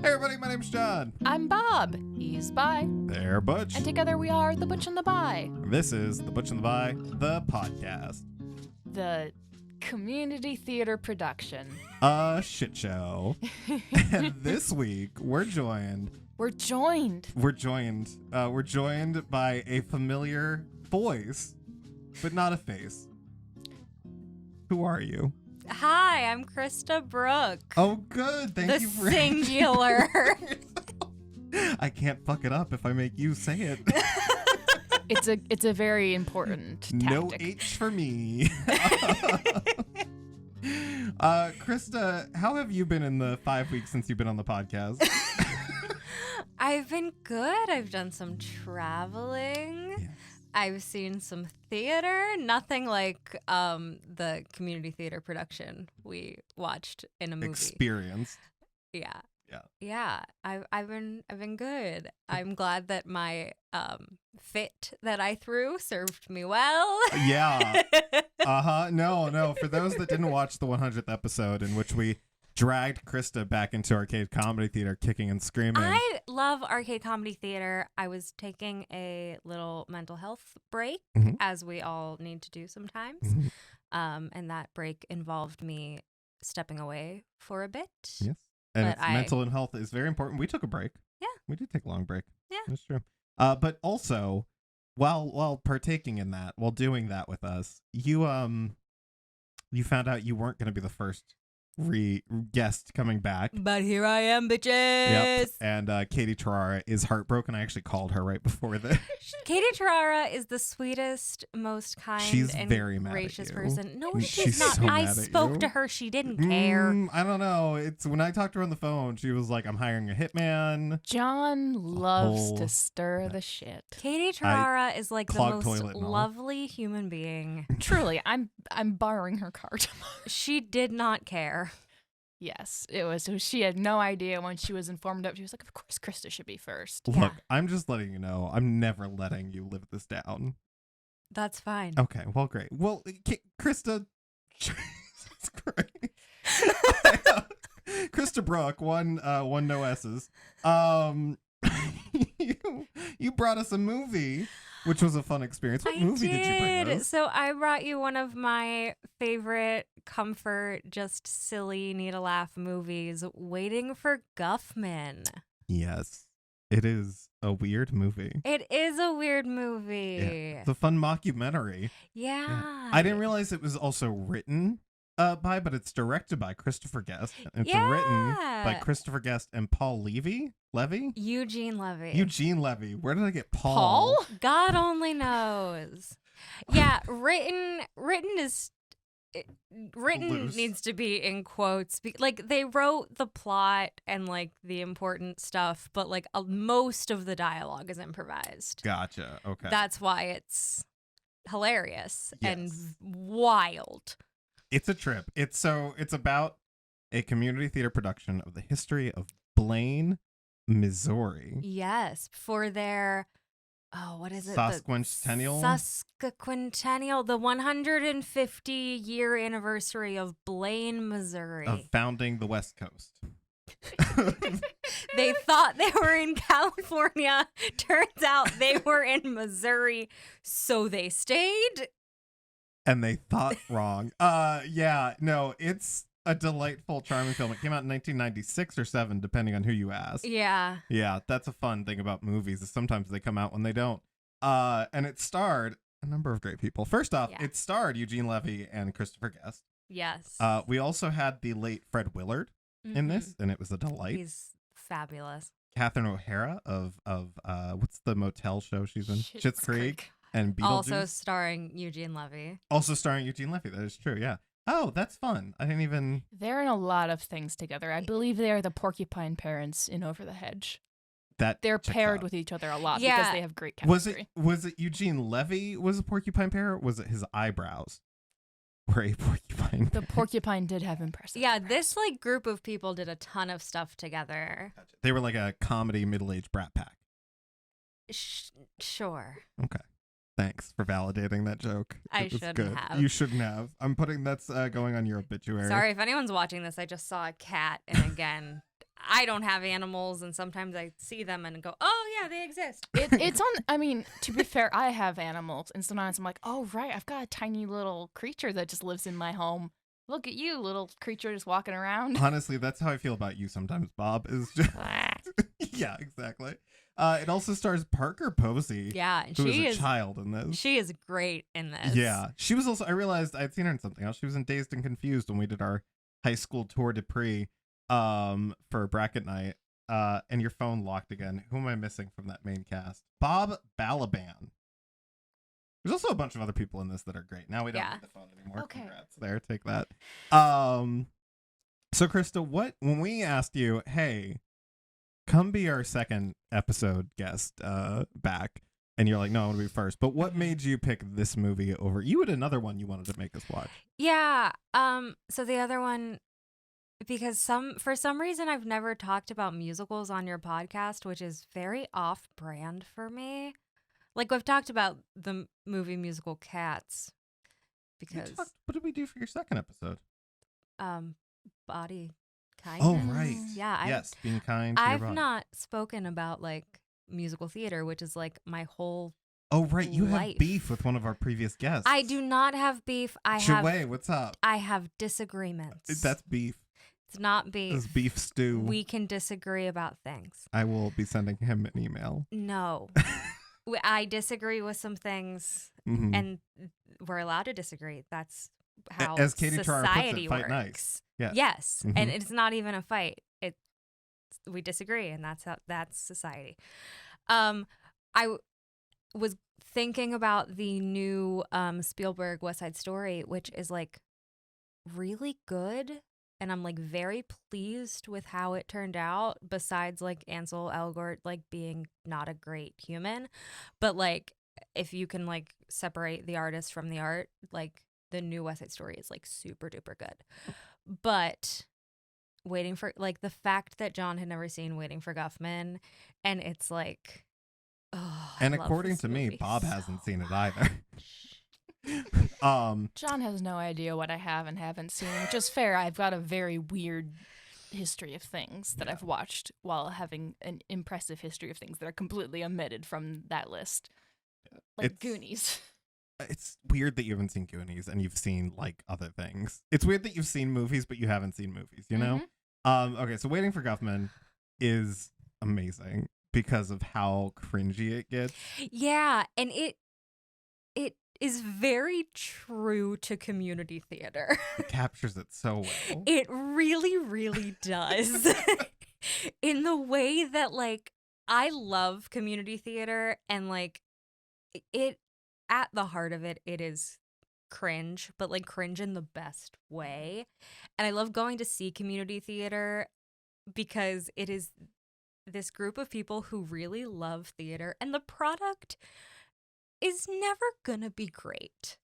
Hey everybody, my name's Jon. I'm Bob. He's Bi. They're Butch. And together we are the Butch and the Bi. This is the Butch and the Bi, the podcast. The community theater production. A shit show. And this week, we're joined by a familiar voice, but not a face. Who are you? Hi, I'm Christa Brook. Oh, good. Thank you for singular. I can't fuck it up if I make you say it. It's a very important tactic. No H for me. Christa, how have you been in the 5 weeks since you've been on the podcast? I've been good. I've done some traveling. Yes. I've seen some theater. Nothing like the community theater production we watched in a movie. Experience. Yeah. Yeah. Yeah. I've been good. I'm glad that my fit that I threw served me well. Yeah. No. For those that didn't watch the 100th episode in which we dragged Christa back into arcade comedy theater kicking and screaming. I love arcade comedy theater. I was taking a little mental health break, as we all need to do sometimes. And that break involved me stepping away for a bit. Yes. And mental health is very important. We took a break. Yeah. We did take a long break. Yeah. That's true. But also, while partaking in that, while doing that with us, you found out you weren't going to be the first guest coming back. But here I am, bitches. Yep. And Katie Tarara is heartbroken. I actually called her right before this. Katie Tarara is the sweetest, most kind, she's and very mad gracious at you. person. No, She's she's not. so I mad at spoke you. to her. She didn't care. I don't know. It's when I talked to her on the phone, she was like, I'm hiring a hitman. John loves to stir the shit. Katie Tarara is like the most toilet lovely human being. Truly, I'm borrowing her car tomorrow. She did not care. Yes, it was. She had no idea when she was informed of. She was like, "Of course, Christa should be first." Look, Yeah. I'm just letting you know, I'm never letting you live this down. That's fine. Okay, well, great. Well, Christa, Jesus Christ. Christa Brook, one no S's. You brought us a movie, which was a fun experience. What movie did you bring us? So I brought you one of my favorite comfort, just silly, need a laugh movies, Waiting for Guffman. Yes, it is a weird movie. It is a weird movie. Yeah. It's a fun mockumentary. Yeah. I didn't realize it was also written but it's directed by Christopher Guest. It's written by Christopher Guest and Paul Levy. Eugene Levy. Eugene Levy. Where did I get Paul? God only knows. Yeah, written Loose. needs to be in quotes. Like, they wrote the plot and like the important stuff, but like most of the dialogue is improvised. Gotcha. Okay. That's why it's hilarious and Yes. wild. It's a trip. It's about a community theater production of the history of Blaine, Missouri. Yes, for their what is it? Sesquicentennial? The 150-year anniversary of Blaine, Missouri. Of founding the West Coast. They thought they were in California. Turns out they were in Missouri, so they stayed. And they thought wrong. It's a delightful, charming film. It came out in 1996 or 7, depending on who you ask. Yeah. Yeah, that's a fun thing about movies is sometimes they come out when they don't. And it starred a number of great people. First off, It starred Eugene Levy and Christopher Guest. Yes. We also had the late Fred Willard in this, and it was a delight. He's fabulous. Catherine O'Hara of what's the motel show she's in? Schitt's Creek. And Beetlejuice. Also starring Eugene Levy. That is true, yeah. Oh, that's fun. I didn't even... They're in a lot of things together. I believe they are the porcupine parents in Over the Hedge. They're paired with each other a lot because they have great chemistry. Was it Eugene Levy was a porcupine pair? Or was it his eyebrows were a porcupine pair? The porcupine did have impressive eyebrows. This like group of people did a ton of stuff together. Gotcha. They were like a comedy middle-aged brat pack. Sure. Okay. Thanks for validating that joke. I shouldn't have. You shouldn't have. I'm putting that's going on your obituary. Sorry if anyone's watching this. I just saw a cat, and again, I don't have animals, and sometimes I see them and go, oh, yeah, they exist. It's on, I mean, to be fair, I have animals, and sometimes I'm like, oh, right, I've got a tiny little creature that just lives in my home. Look at you, little creature just walking around. Honestly, that's how I feel about you sometimes, Bob. Is just yeah, exactly. It also stars Parker Posey. Yeah, who is a child in this. She is great in this. Yeah, she was also. I realized I'd seen her in something else. She was in Dazed and Confused when we did our high school tour de prix for bracket night. And your phone locked again. Who am I missing from that main cast? Bob Balaban. There's also a bunch of other people in this that are great. Now we don't need the phone anymore. Okay. Congrats. There, take that. So Christa, when we asked you, hey, come be our second episode guest back, and you're like, no, I want to be first. But what made you pick this movie over? You had another one you wanted to make us watch. Yeah. So the other one, because for some reason I've never talked about musicals on your podcast, which is very off-brand for me. Like, we've talked about the movie musical Cats. Because what did we do for your second episode? Body kindness. Oh, right. Yeah. Yes, being kind. I've not spoken about, like, musical theater, which is, like, my whole Oh, right. You life. have beef with one of our previous guests. I do not have beef. Shaway, what's up? I have disagreements. That's beef. It's not beef. It's beef stew. We can disagree about things. I will be sending him an email. No. I disagree with some things, and we're allowed to disagree. That's how as Katie society puts it, fight works. Nice. Yeah. Yes, and it's not even a fight. We disagree, and that's society. I was thinking about the new Spielberg West Side Story, which is like really good. And I'm like very pleased with how it turned out, besides like Ansel Elgort like being not a great human. But like if you can like separate the artist from the art, like the new West Side Story is like super duper good. But waiting for like the fact that John had never seen Waiting for Guffman, and it's like, oh, and according to me, Bob hasn't seen it either. John has no idea what I have and haven't seen, which is fair. I've got a very weird history of things that I've watched while having an impressive history of things that are completely omitted from that list. Like Goonies. It's weird that you haven't seen Goonies and you've seen like other things. It's weird that you've seen movies but you haven't seen movies, you know? Okay, so Waiting for Guffman is amazing because of how cringy it gets. Yeah, and it is very true to community theater. It captures it so well. It really, really does. In the way that, like, I love community theater, and, like, it, at the heart of it, it is cringe, but, like, cringe in the best way. And I love going to see community theater because it is this group of people who really love theater, and the product is never gonna be great.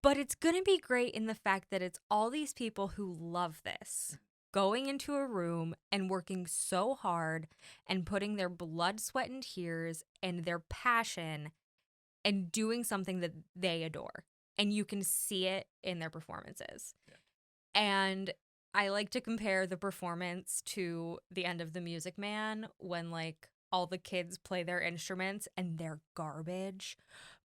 But it's gonna be great in the fact that it's all these people who love this going into a room and working so hard and putting their blood, sweat, and tears and their passion and doing something that they adore. And you can see it in their performances. Yeah. And I like to compare the performance to the end of The Music Man, when like all the kids play their instruments and they're garbage,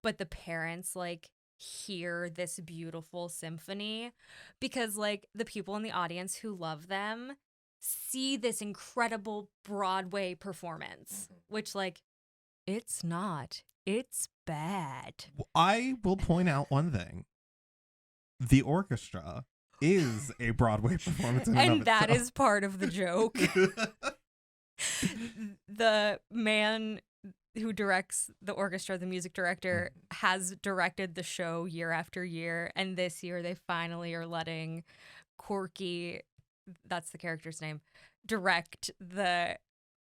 but the parents like hear this beautiful symphony because like the people in the audience who love them see this incredible Broadway performance, which like it's not. It's bad. I will point out one thing. The orchestra is a Broadway performance in and that is part of the joke. The man who directs the orchestra, the music director, has directed the show year after year, and this year they finally are letting Corky, that's the character's name, direct the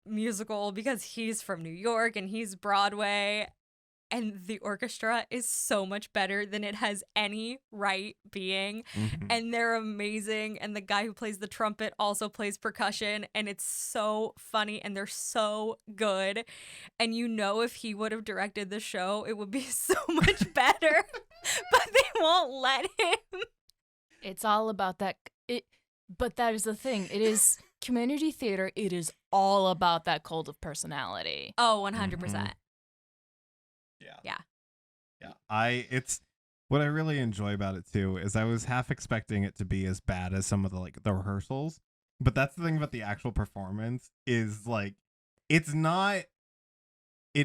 musical because he's from New York and he's Broadway. And the orchestra is so much better than it has any right being. And they're amazing. And the guy who plays the trumpet also plays percussion. And it's so funny. And they're so good. And you know if he would have directed the show, it would be so much better. But they won't let him. It's all about that. But that is the thing. It is community theater, it is all about that cult of personality. Oh, 100%. Yeah. It's what I really enjoy about it too is I was half expecting it to be as bad as some of the rehearsals, but that's the thing about the actual performance is like it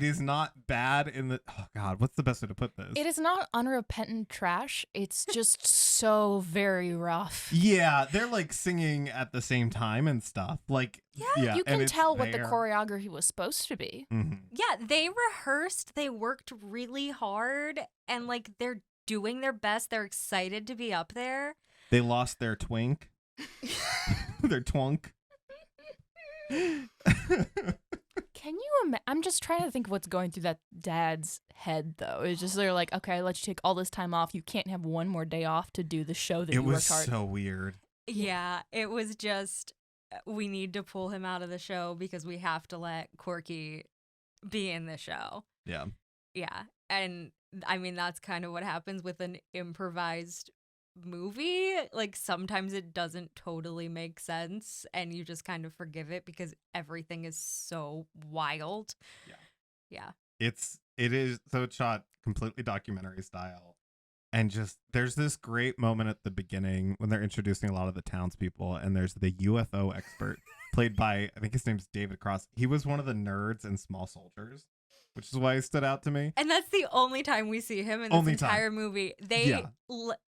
is not bad in the oh god, what's the best way to put this? It is not unrepentant trash. It's just so very rough. Yeah, they're like singing at the same time and stuff. Like yeah, You and can it's tell what the there. choreography was supposed to be. Mhm. Yeah, they rehearsed, they worked really hard, and like they're doing their best. They're excited to be up there. They lost their twink. Their twunk. Can you I'm just trying to think of what's going through that dad's head, though. It's just they're like, okay, I let you take all this time off. You can't have one more day off to do the show that you worked hard. It was so weird. Yeah, it was just, we need to pull him out of the show because we have to let Corky be in the show. Yeah. Yeah, and I mean, that's kind of what happens with an improvised movie. Like, sometimes it doesn't totally make sense and you just kind of forgive it because everything is so wild. Yeah. It is so it's shot completely documentary style. And just there's this great moment at the beginning when they're introducing a lot of the townspeople, and there's the UFO expert played by I think his name's David Cross. He was one of the nerds in Small Soldiers, which is why he stood out to me. And that's the only time we see him in this entire movie.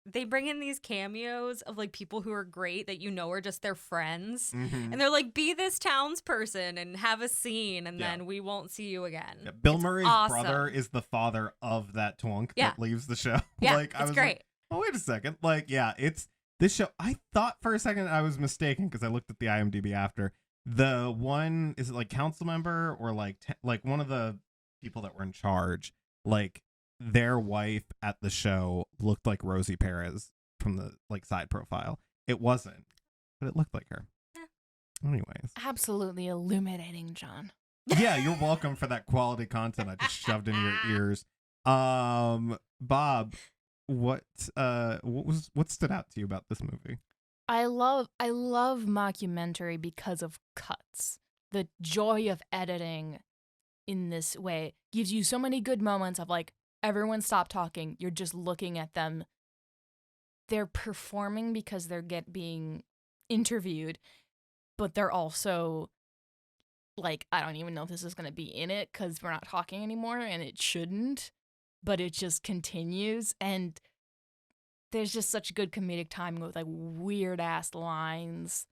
They bring in these cameos of like people who are great that you know are just their friends. Mm-hmm. And they're like, be this townsperson and have a scene and then we won't see you again. Yeah, Bill Murray's awesome. brother is the father of that twunk that leaves the show. Yeah, like, it's great. Like, oh, wait a second. Like, yeah, it's this show. I thought for a second I was mistaken because I looked at the IMDb after. The one, is it like council member or like one of the people that were in charge, like their wife at the show looked like Rosie Perez from the like side profile. It wasn't, but it looked like her. Anyways, Absolutely illuminating, John. yeah, you're welcome for that quality content I just shoved in your ears. Bob, what stood out to you about this movie? I love mockumentary because of cuts. The joy of editing in this way gives you so many good moments of like everyone stop talking. You're just looking at them. They're performing because they're being interviewed, but they're also like, I don't even know if this is going to be in it because we're not talking anymore and it shouldn't, but it just continues. And there's just such good comedic timing with like weird ass lines.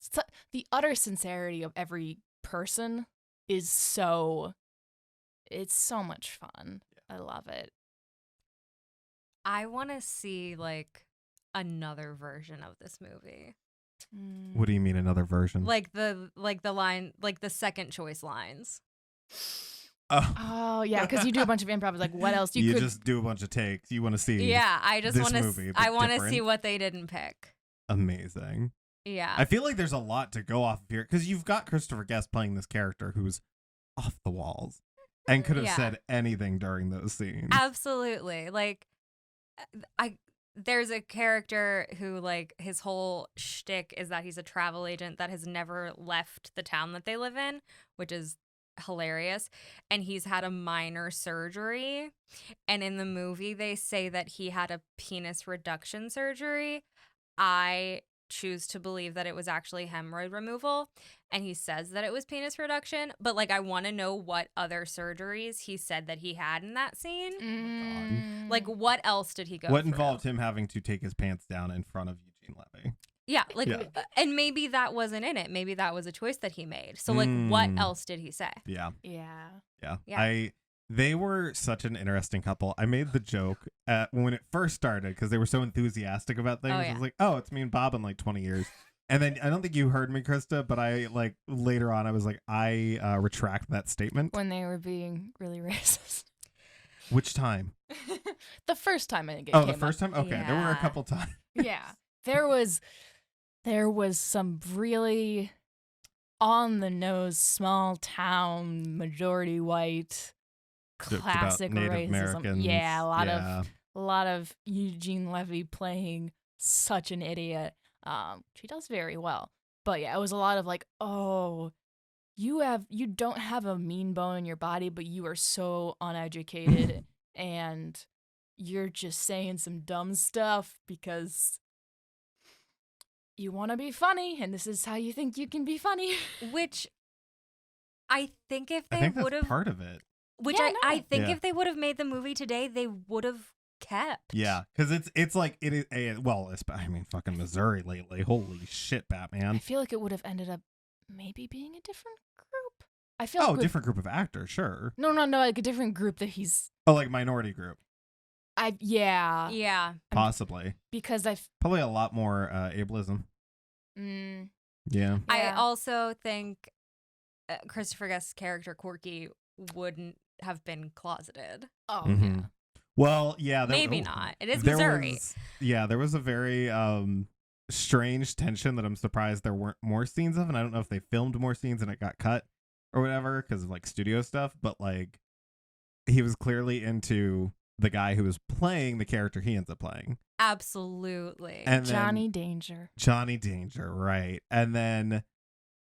So, the utter sincerity of every person is it's so much fun. I love it. I want to see like another version of this movie. What do you mean another version? Like the line, like the second choice lines. Oh yeah, because you do a bunch of improv. Like, what else you just do a bunch of takes. You want to see? Yeah, I just want to. I want to see what they didn't pick. Amazing. Yeah, I feel like there's a lot to go off of here because you've got Christopher Guest playing this character who's off the walls and could have said anything during those scenes. Absolutely. Like, there's a character who, like, his whole shtick is that he's a travel agent that has never left the town that they live in, which is hilarious. And he's had a minor surgery. And in the movie, they say that he had a penis reduction surgery. I choose to believe that it was actually hemorrhoid removal, and he says that it was penis reduction, but like I want to know what other surgeries he said that he had in that scene. Like, what else did he go what through? Involved him having to take his pants down in front of Eugene Levy. Yeah, like and maybe that wasn't in it, maybe that was a choice that he made, so like what else did he say? Yeah. Yeah. They were such an interesting couple. I made the joke when it first started because they were so enthusiastic about things. I was like, oh, it's me and Bob in like 20 years. And then I don't think you heard me, Christa, but I like later on I was like, I retract that statement. When they were being really racist. Which time? The first time I think it came the first up. time? Okay, there were a couple times. Yeah. There was some really on the nose, small town, majority white, classic Native racism. Americans. Yeah, a lot of Eugene Levy playing such an idiot. She does very well. But yeah, it was a lot of like, oh, you don't have a mean bone in your body, but you are so uneducated and you're just saying some dumb stuff because you want to be funny, and this is how you think you can be funny. Which I think if I they think would that's have, part of it. which Yeah, I no. think Yeah. if they would have made the movie today, they would have kept. Yeah, because it's like it is. I mean, fucking Missouri lately. Holy shit, I Batman. feel like it would have ended up maybe being a different group. I feel Oh, like different group of actors, sure. No, like a different group that he's. Oh, like minority group, Yeah. possibly. Because Probably a lot more ableism. Yeah. I also think Christopher Guest's character Corky wouldn't have been closeted. Oh Mhm. yeah. Well, yeah. Maybe not. It is there Missouri. There was a very strange tension that I'm surprised there weren't more scenes of, and I don't know if they filmed more scenes and it got cut or whatever because of like studio stuff, but like he was clearly into the guy who was playing the character he ends up playing. Absolutely. And then Johnny Danger. Johnny Danger, right. And then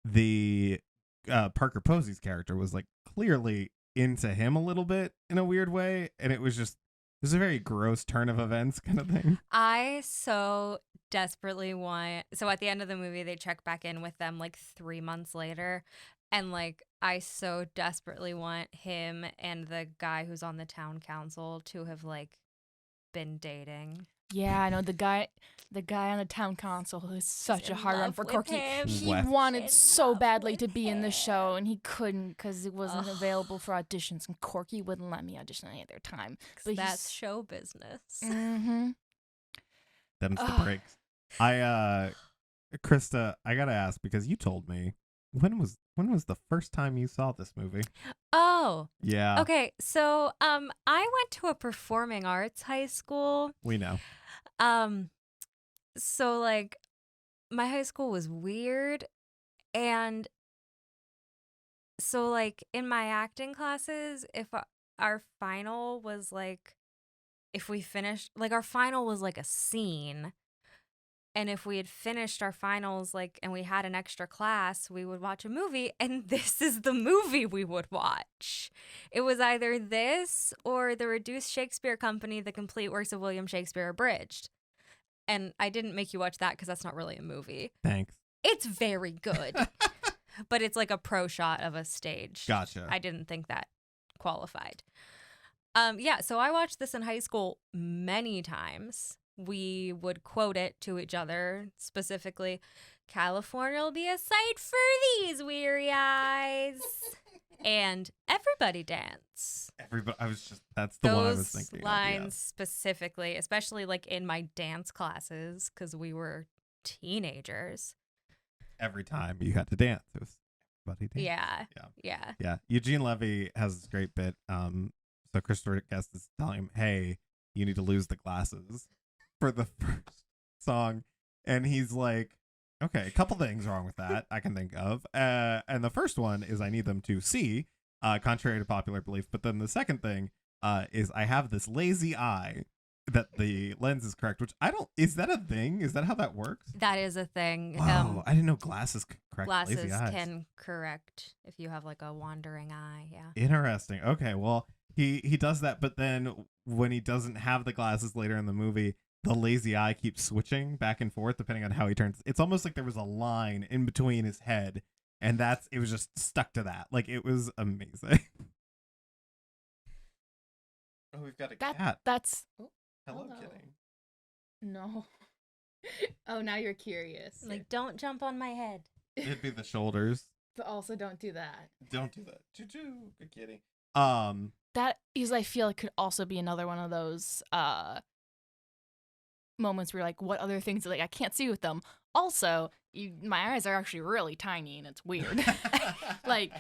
the Parker Posey's character was like clearly into him a little bit in a weird way, and it was a very gross turn of events kind of thing. I so desperately want. So at the end of the movie, they check back in with them like 3 months later. And like, I so desperately want him and the guy who's on the town council to have like been dating. Yeah, I know the guy on the town council who is such a hard one for Corky. He What? wanted so badly to be in the show, and he couldn't because it wasn't Ugh. available for auditions, and Corky wouldn't let me audition any other time. But That's show business. Mm-hmm. Them's the Ugh. breaks. Krista, I gotta ask because you told me when was the first time you saw this movie? Oh, Yeah, okay. So, I went to a performing arts high school. we know. So like, my high school was weird, and so like in my acting classes, if our final was like, if we finished, like our final was like a scene. And if we had finished our finals, like, and we had an extra class, we would watch a movie, and this is the movie we would watch. It was either this or the Reduced Shakespeare Company, The Complete Works of William Shakespeare Abridged. And I didn't make you watch that because that's not really a movie. Thanks. It's very good, but it's like a pro shot of a stage. Gotcha. I didn't think that qualified. Yeah, so I watched this in high school many times. We would quote it to each other, specifically, California will be a sight for these weary eyes. And everybody dance. Everybody, that's the one I was Those thinking. lines specifically, especially like in my dance classes, because we were teenagers. Every time you had to dance, it was everybody dance. Yeah. Yeah. Eugene Levy has this great bit. So Christopher Guest is telling him, "Hey, you need to lose the glasses for the first song," and he's like, "Okay, a couple things wrong with that I can think of, and the first one is I need them to see, contrary to popular belief. But then the second thing is I have this lazy eye that the lens is correct, which I don't. Is that a thing? Is that how that works? That is a thing. Wow, I didn't know glasses could correct lazy Glasses eyes. can correct if you have like a wandering eye. Yeah. Interesting. Okay, well, he does that, but then when he doesn't have the glasses later in the movie, the lazy eye keeps switching back and forth depending on how he turns. It's almost like there was a line in between his head, and it was just stuck to that. Like, it was amazing. Oh, we've got a cat. That's Hello, hello. kitty. no. Oh, now you're curious. Like, don't jump on my head. It'd be the shoulders. But also don't do that. Don't do that. Choo-choo. Good kitty. That is, I feel, it could also be another one of those moments where you're like, what other things, like, I can't see with them. Also, my eyes are actually really tiny, and it's weird. Like,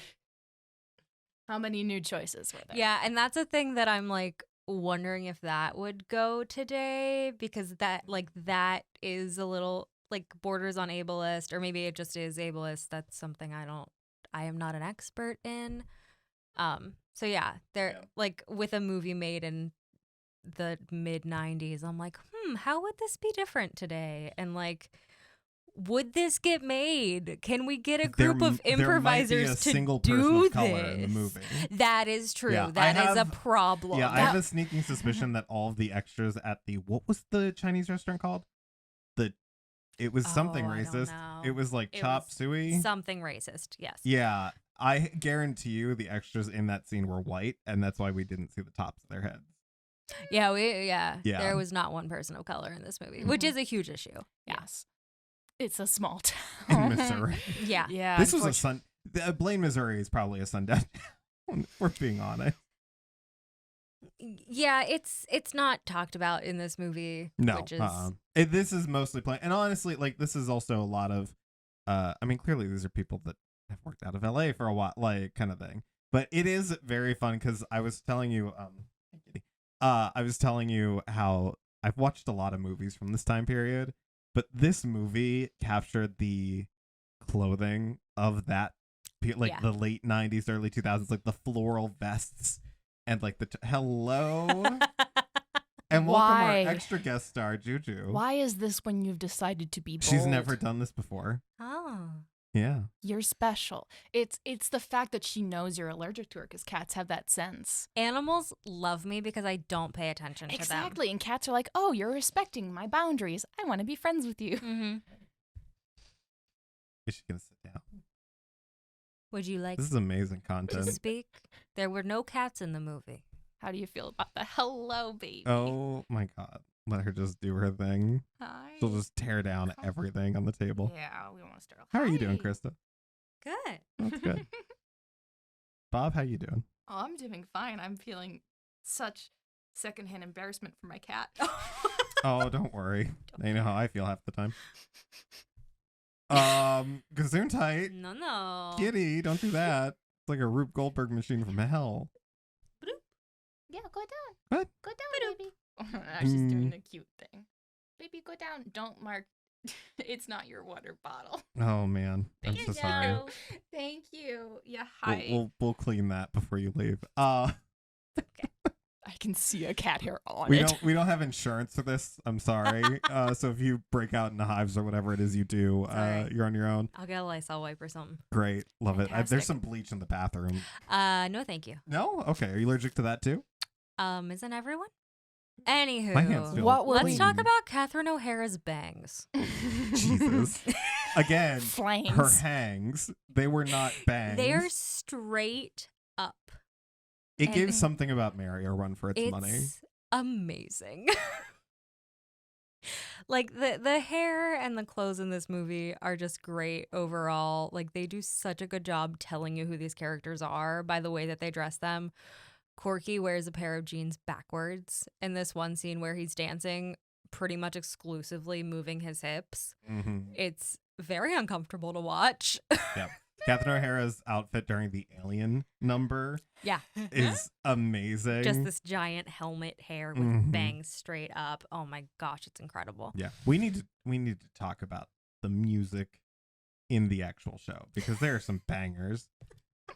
how many new choices were there? Yeah, and that's a thing that I'm like wondering if that would go today, because that is a little like borders on ableist, or maybe it just is ableist. That's something I am not an expert in. So yeah, like with a movie made in the mid 90s, I'm like, how would this be different today? And like, would this get made? Can we get a There- group of there might be a improvisers to single person do of color in the this? movie. That is true. Yeah, That is a have- problem. Yeah, I have a sneaking suspicion that all of the extras at what was the Chinese restaurant called? It was something Oh, I don't racist. know. It was like It chop was suey. Something racist. Yes. Yeah, I guarantee you the extras in that scene were white, and that's why we didn't see the tops of their heads. Yeah. Yeah. There was not one person of color in this movie, which is a huge issue. Yes. It's a small In town. Missouri. Yeah. Yeah. This was a Blaine, Missouri is probably a sundown town, if we're being honest. Yeah, it's not talked about in this movie. No, which is this is mostly playing, and honestly, like this is also a lot of, I mean, clearly these are people that have worked out of LA for a while, like kind of thing. But it is very fun because I was telling you, I was telling you how I've watched a lot of movies from this time period, but this movie captured the clothing of that, like the late '90s, early 2000s, like the floral vests. And like hello, and welcome Why? our extra guest star Juju. Why is this when you've decided to be bold? She's never done this before. Oh. Yeah, You're special. It's the fact that she knows you're allergic to her because cats have that sense. Animals love me because I don't pay attention to them. Exactly. And cats are like, oh, you're respecting my boundaries. I want to be friends with you. Mm-hmm. is she gonna sit down? Would you like This is amazing to content. speak? There were no cats in the movie. How do you feel about the hello, baby? Oh my god, let her just do her thing. Hi. She'll just tear down everything on the table. Yeah, we want to start off. How are you doing, Hi. Christa? Good. That's good. Bob, how you doing? Oh, I'm doing fine. I'm feeling such secondhand embarrassment for my cat. Oh, don't worry. You know how I feel half the time. Gesundheit. No. Kitty, don't do that. It's like a Rube Goldberg machine from hell. Yeah, go down. What? Go down, baby. She's doing the cute thing. Baby, go down. Don't mark. It's not your water bottle. Oh man, I'm Thank so sorry. you. Thank you. Yeah, hi. We'll clean that before you leave. I can see a cat hair on We it. don't don't have insurance for this. I'm sorry. So if you break out into hives or whatever it is you do, Sorry. you're on your own. I'll get a Lysol wipe or something. Great, love it. Fantastic. There's some bleach in the bathroom. No, thank you. No, okay. Are you allergic to that too? Isn't everyone? Anywho, My hands feel What were let's we- talk about Catherine O'Hara's bangs. Jesus. Again, Flames. her hangs. They were not bangs. They're straight up. It and gives something about Mary a run for its It's money. amazing. Like the hair and the clothes in this movie are just great overall. Like they do such a good job telling you who these characters are by the way that they dress them. Corky wears a pair of jeans backwards in this one scene where he's dancing, pretty much exclusively moving his hips. Mm-hmm. It's very uncomfortable to watch. Yep. Catherine O'Hara's outfit during the Alien number Yeah. is amazing. Just this giant helmet hair with Mhm. bangs straight up. Oh my gosh, it's incredible. Yeah, we need to talk about the music in the actual show because there are some bangers.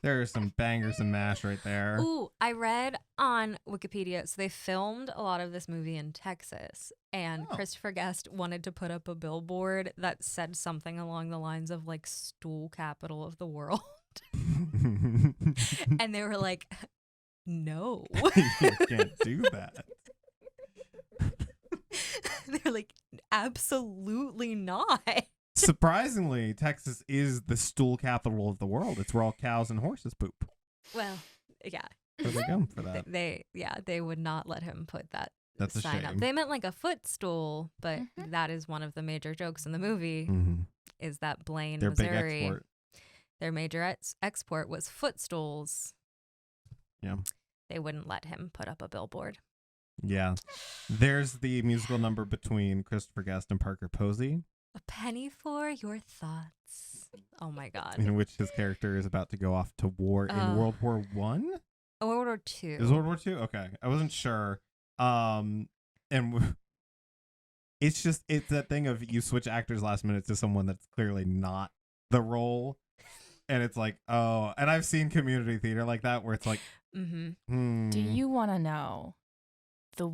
There are some bangers and mash right there. Ooh, I read on Wikipedia, so they filmed a lot of this movie in Texas, and Oh. Christopher Guest wanted to put up a billboard that said something along the lines of like stool capital of the world. And they were like, no. You can't do that. They're like, absolutely not. Surprisingly, Texas is the stool capital of the world. It's where all cows and horses poop. Well, yeah. So they go for that. They would not let him put that That's a sign shame. up. They meant like a footstool, but Mhm. that is one of the major jokes in the movie. Mhm. Is that Blaine, Their big Missouri, export. their major export was footstools. Yeah. They wouldn't let him put up a billboard. Yeah. There's the musical number between Christopher Guest and Parker Posey, A penny for your thoughts. Oh my God. in which his character is about to go off to war in World War One. Oh, World War II. Is World War II? Okay, I wasn't sure. It's that thing of you switch actors last minute to someone that's clearly not the role, and it's like, oh. And I've seen community theater like that where it's like, Mm-hmm. Do you want to know the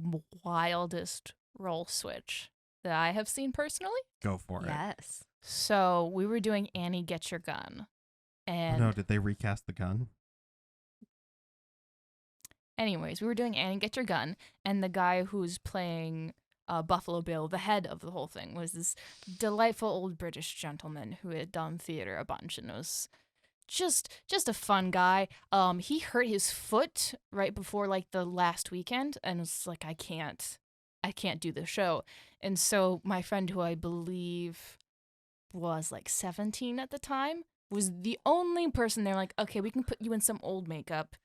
wildest role switch that I have seen personally? go for it? Yes. So we were doing Annie Get Your Gun. And no, did they recast the gun? anyways, we were doing Annie Get Your Gun, and the guy who's playing Buffalo Bill, the head of the whole thing, was this delightful old British gentleman who had done theater a bunch and was just a fun guy. He hurt his foot right before like the last weekend, and was like, I can't do the show. And so my friend, who I believe was like 17 at the time, was the only person there like, okay, we can put you in some old makeup.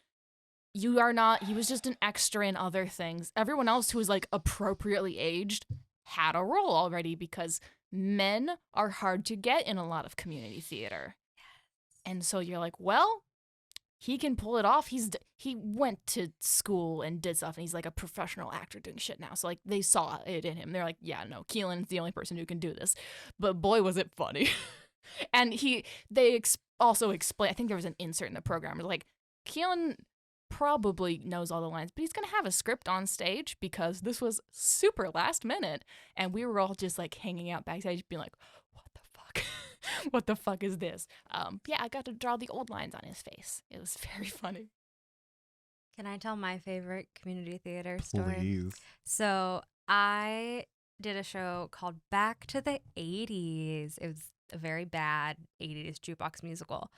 You are not, he was just an extra in other things. Everyone else who was like appropriately aged had a role already, because men are hard to get in a lot of community theater. And so you're like, well, he can pull it off. He went to school and did stuff, and he's like a professional actor doing shit now. So like they saw it in him. They're like, yeah, no, Keelan's the only person who can do this. But boy, was it funny. And they also explain, I think there was an insert in the program, like, Keelan probably knows all the lines, but he's gonna have a script on stage because this was super last minute, and we were all just like hanging out backstage being like, what the fuck? What the fuck is this? Yeah, I got to draw the old lines on his face. It was very funny. Can I tell my favorite community theater story? Please. So I did a show called Back to the 80s. It was a very bad 80s jukebox musical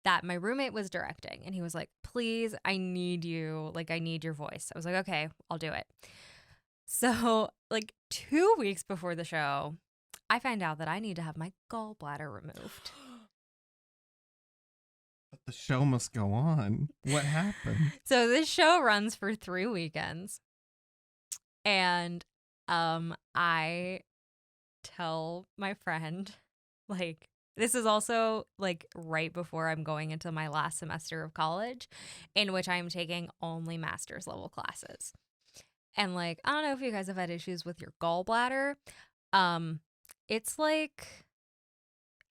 that my roommate was directing. And he was like, please, I need you. Like, I need your voice. I was like, okay, I'll do it. So like 2 weeks before the show, I find out that I need to have my gallbladder removed. But the show must go on. What happened? So this show runs for 3 weekends. And I tell my friend, like, this is also like right before I'm going into my last semester of college, in which I'm taking only master's level classes. And like, I don't know if you guys have had issues with your gallbladder. It's like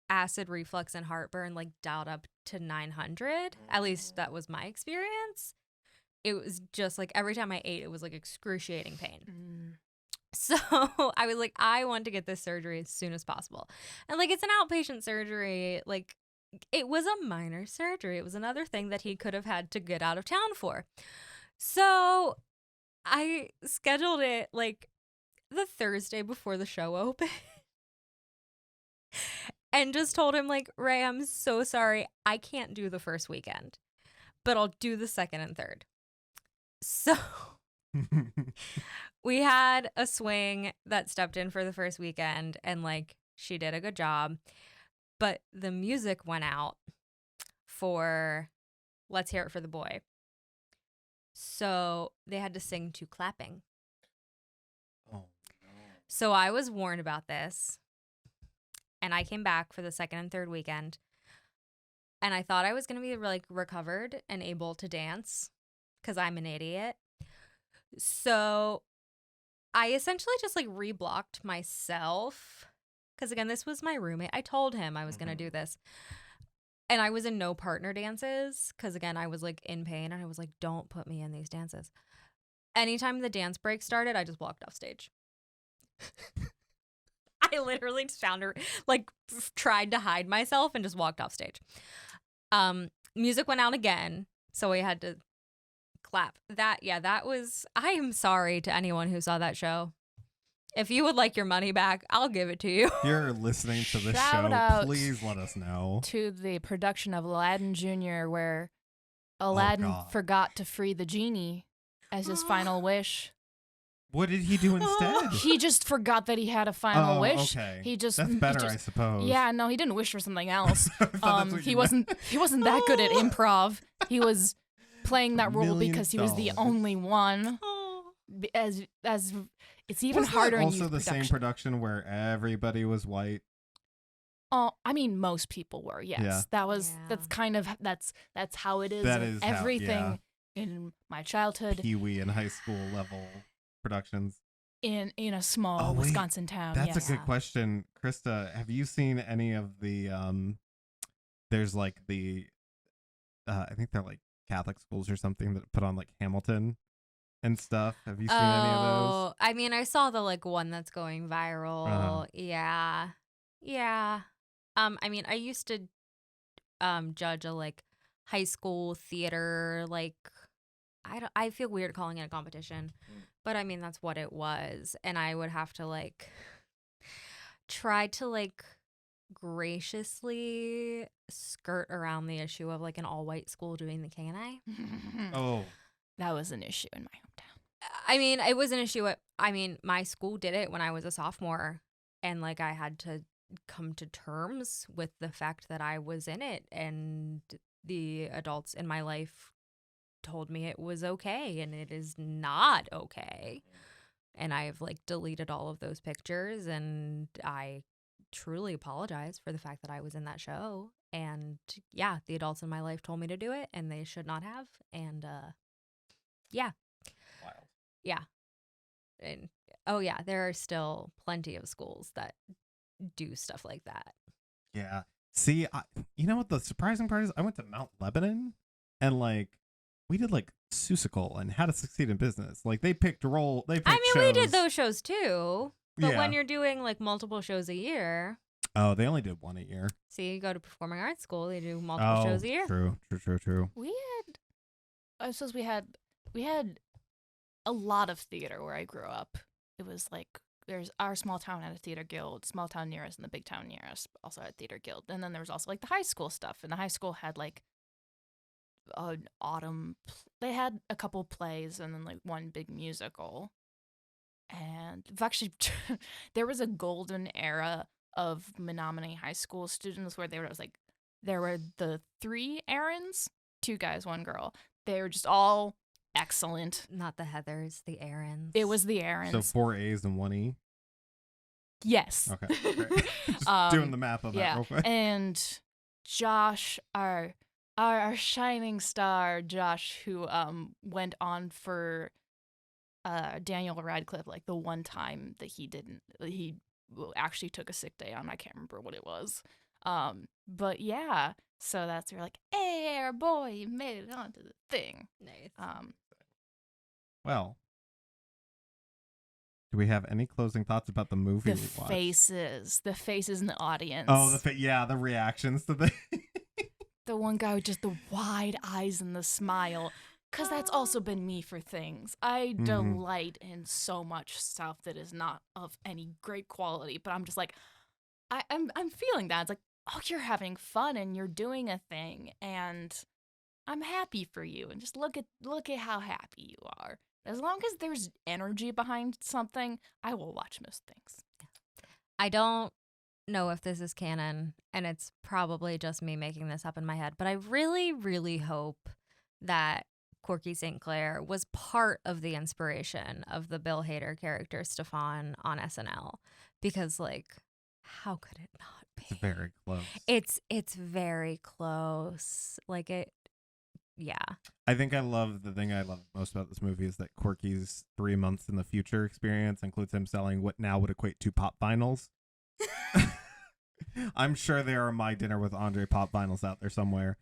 acid reflux and heartburn, like dialed up to 900. At least that was my experience. It was just like every time I ate, it was like excruciating pain. So I was like, I want to get this surgery as soon as possible. And like, it's an outpatient surgery. Like, it was a minor surgery. It was another thing that he could have had to get out of town for. So I scheduled it like the Thursday before the show opened. And just told him, like, Ray, I'm so sorry. I can't do the first weekend, but I'll do the second and third. So we had a swing that stepped in for the first weekend, and like, she did a good job. But the music went out for Let's Hear It for the Boy. So they had to sing to clapping. Oh, no. So I was warned about this. And I came back for the second and third weekend. And I thought I was going to be like recovered and able to dance because I'm an idiot. So I essentially just like reblocked myself. Because again, this was my roommate. I told him I was going to do this. And I was in no partner dances because again, I was like in pain. And I was like, don't put me in these dances. Anytime the dance break started, I just walked off stage. I literally just found her, like, tried to hide myself and just walked off stage. Music went out again, so we had to clap. That was, I am sorry to anyone who saw that show. If you would like your money back, I'll give it to you. If you're listening to this Shout show, out please let us know. To the production of Aladdin Jr., where Aladdin forgot to free the genie as his final wish. What did he do instead? He just forgot that he had a final wish. Okay. He just That's better, I suppose. Yeah, no, he didn't wish for something else. He wasn't that good at improv. He was playing that role because he was the only one. As it's even harder in youth also the production. same production where everybody was white? Oh, I mean, most people were. Yes, Yeah. That's kind of that's how it is. That is everything in my childhood. Pee-wee and high school level productions in a small Wisconsin town. That's yes. a good question. Christa, have you seen any of the there's like the I think they're like Catholic schools or something that put on like Hamilton and stuff. Have you seen any of those? I mean, I saw the like one that's going viral. Yeah. I mean, I used to judge a like high school theater, like I feel weird calling it a competition, but I mean that's what it was, and I would have to like try to like graciously skirt around the issue of like an all-white school doing the K&A. Oh, that was an issue in my hometown. I mean, it was an issue. My school did it when I was a sophomore, and like I had to come to terms with the fact that I was in it, and the adults in my life told me it was okay, and it is not okay. And I've like deleted all of those pictures, and I truly apologize for the fact that I was in that show. And yeah, the adults in my life told me to do it, and they should not have. And yeah. wild. Yeah. And oh yeah, there are still plenty of schools that do stuff like that. Yeah. See, you know what the surprising part is? I went to Mount Lebanon, and like we did like Seussical and How to Succeed in Business. Like they picked shows. We did those shows too. But Yeah. when you're doing like multiple shows a year, Oh, they only did one a year. see, you go to performing arts school, they do multiple shows a year. True. We had, I suppose we had a lot of theater where I grew up. It was like there's our small town had a theater guild, small town near us, and the big town near us also had a theater guild. And then there was also like the high school stuff, and the high school had like an autumn. They had a couple plays and then like one big musical. And actually, there was a golden era of Menominee High School students where there were the 3 Aarons, 2 guys, 1 girl. They were just all excellent. Not the Heathers, the Aarons. It was the Aarons. So 4 A's and 1 E. Yes. Okay. Great. Just doing the math on that real quick. And Josh, our shining star, Josh, who went on for Daniel Radcliffe, like the one time that he actually took a sick day on. I can't remember what it was. But yeah, so that's where like, hey, our boy, you made it onto the thing. Nice. Well, do we have any closing thoughts about the movie The we watched? the faces in the audience. Oh, the reactions to the the one guy with just the wide eyes and the smile. Because that's also been me for things. I delight in so much stuff that is not of any great quality, but I'm just like, I'm feeling that. It's like, oh, you're having fun and you're doing a thing, and I'm happy for you. And just look at how happy you are. As long as there's energy behind something, I will watch most things. I don't know if this is canon, and it's probably just me making this up in my head, but I really, really hope that Corky St. Clair was part of the inspiration of the Bill Hader character Stefan on SNL, because like, how could it not be? It's very close. It's very close. Like it, yeah. I think the thing I love most about this movie is that Corky's 3 months in the future experience includes him selling what now would equate to pop vinyls. I'm sure there are My Dinner with Andre pop vinyls out there somewhere.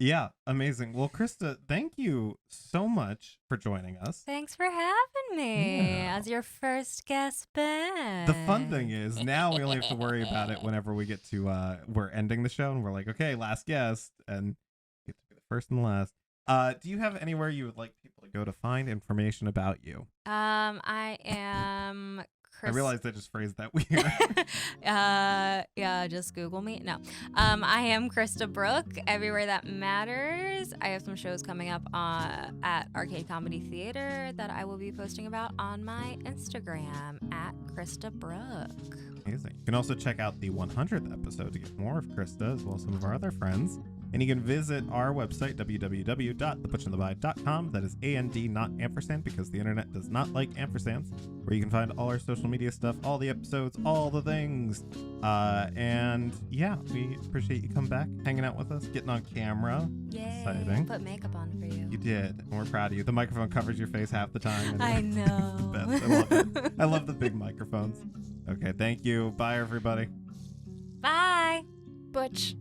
Yeah, amazing. Well, Christa, thank you so much for joining us. Thanks for having me as your first guest back. The fun thing is now we only have to worry about it whenever we get to we're ending the show and we're like, okay, last guest, and get to be the first and last. Do you have anywhere you would like people to go to find information about you? I am I realized I just phrased that weird. Yeah, just Google me. No. I am Christa Brook, everywhere that matters. I have some shows coming up at Arcade Comedy Theater that I will be posting about on my Instagram at Christa Brook. Amazing. You can also check out the 100th episode to get more of Christa, as well as some of our other friends. And you can visit our website, www.thebutchandthebide.com. That is A-N-D, not ampersand, because the internet does not like ampersands, where you can find all our social media stuff, all the episodes, all the things. And yeah, we appreciate you coming back, hanging out with us, getting on camera. Yay. Exciting. Put makeup on for you. You did, and we're proud of you. The microphone covers your face half the time. I know. The best. I love it. I love the big microphones. Okay, thank you. Bye, everybody. Bye. Butch.